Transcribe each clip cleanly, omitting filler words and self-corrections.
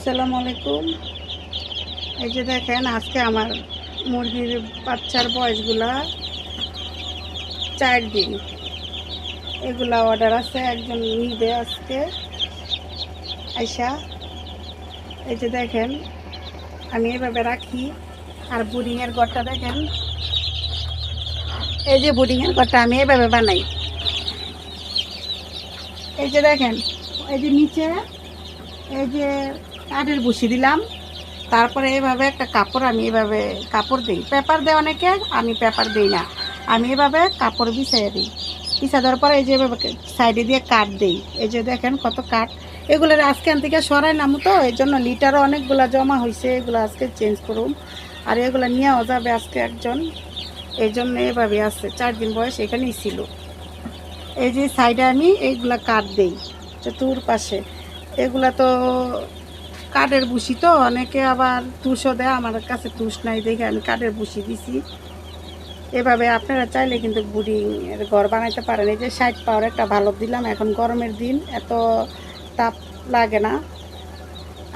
আসসালামু আলাইকুম। এই যে দেখেন আজকে আমার মুরগির বাচ্চার বয়সগুলা 4 দিন। এগুলা অর্ডার আছে, একজন নিবে আজকে আইসা। এই যে দেখেন আমি এভাবে রাখি। আর বুডিংয়ের ঘরটা দেখেন, এই যে বুডিংয়ের ঘরটা আমি এভাবে বানাই। এই যে দেখেন, এই যে নিচে এই যে কাঠের বসি দিলাম, তারপরে এইভাবে একটা কাপড়, আমি এভাবে কাপড় দিই। পেপার দেয় অনেকে, আমি পেপার দিই না, আমি এভাবে কাপড় বিছাই দিই। বিছা দেওয়ার পরে এই যে এভাবে সাইডে দিয়ে কাঠ দিই। এই যে দেখেন কত কাঠ। এগুলো আজকে থেকে সরাই নামো, তো এই জন্য লিটারও অনেকগুলো জমা হয়েছে, এগুলো আজকে চেঞ্জ করুন। আর এগুলো নিয়েও যাবে আজকে একজন, এই জন্য এভাবে আছে। 4 দিন বয়স এখানেই ছিল। এই যে সাইডে আমি এইগুলা কাঠ দিই চতুর্পাশে। এগুলা তো কাঠের বুসি, তো অনেকে আবার তুষও দেয়, আমার কাছে তুষ নাই দেখে আমি কাঠের বুসি দিছি। এভাবে আপনারা চাইলে কিন্তু বুডিংয়ের ঘর বানাইতে পারেন। এই যে 60 পাওয়ার একটা ভালো দিলাম, এখন গরমের দিন এত তাপ লাগে না।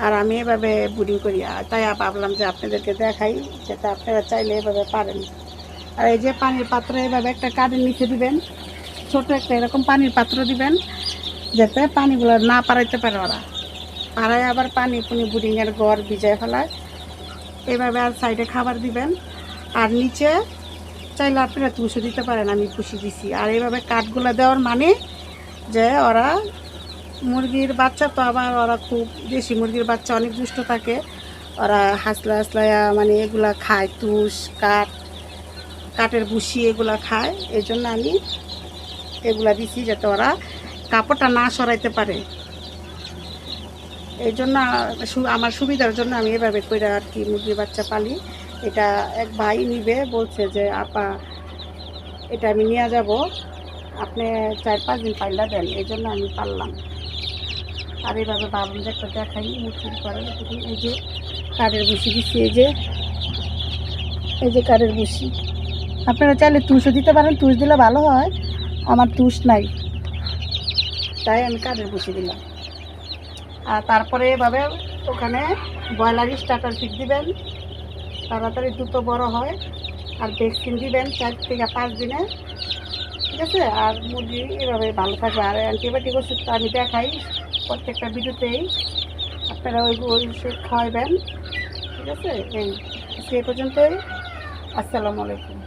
আর আমি এভাবে বুডিং করি, তাই ভাবলাম যে আপনাদেরকে দেখাই, যেটা আপনারা চাইলে এভাবে পারেন। আর এই যে পানির পাত্র এভাবে একটা কাঠের নিচে দিবেন, ছোট একটা এরকম পানির পাত্র দিবেন, যাতে পানিগুলো না পারাইতে পারে ওরা। পাড়ায় আবার পানি বুডিংয়ের ঘর ভিজায় ফেলায়। এভাবে আর সাইডে খাবার দিবেন। আর নিচে চাইলে আপনারা তুষও দিতে পারেন, আমি পুষি দিছি। আর এইভাবে কাঠগুলো দেওয়ার মানে যে ওরা মুরগির বাচ্চা, তো আবার ওরা খুব দেশি মুরগির বাচ্চা অনেক দুষ্ট থাকে, ওরা হাসলা হাসলায়া মানে এগুলা খায়, তুষ কাঠ কাঠের বুসি এগুলা খায়। এই জন্য আমি এগুলা দিছি যাতে ওরা কাপড়টা না সরাইতে পারে। এই জন্য আমার সুবিধার জন্য আমি এভাবে করে আর কি মুরগির বাচ্চা পালি। এটা এক ভাই নিবে বলছে যে আপা এটা আমি নিয়ে যাব, আপনি 4-5 দিন পাইলা দেন, এই জন্য আমি পারলাম। আর এইভাবে ভাবলাম যে একটা দেখাই মুরগির করে। এই যে কাঠের বুসি দিচ্ছি, এই যে কাঠের বুসি। আপনারা চাইলে তুষও দিতে পারেন, তুষ দিলে ভালো হয়, আমার তুষ নাই তাই আমি কাঠের বুসি দিলাম। আর তারপরে এভাবে ওখানে ব্রয়লার স্টার্টার ফিড দিবেন, তাড়াতাড়ি দ্রুত বড় হয়। আর ভ্যাকসিন দিবেন 4 থেকে 5 দিনে, ঠিক আছে। আর মুরগি এভাবে ভালো থাকবে। আর অ্যান্টিবায়োটিক ওষুধ তো আমি দেখাই প্রত্যেকটা ভিডিওতেই, আপনারা ওই ওষুধ খাওয়াবেন, ঠিক আছে। এই পর্যন্তই। আসসালামু আলাইকুম।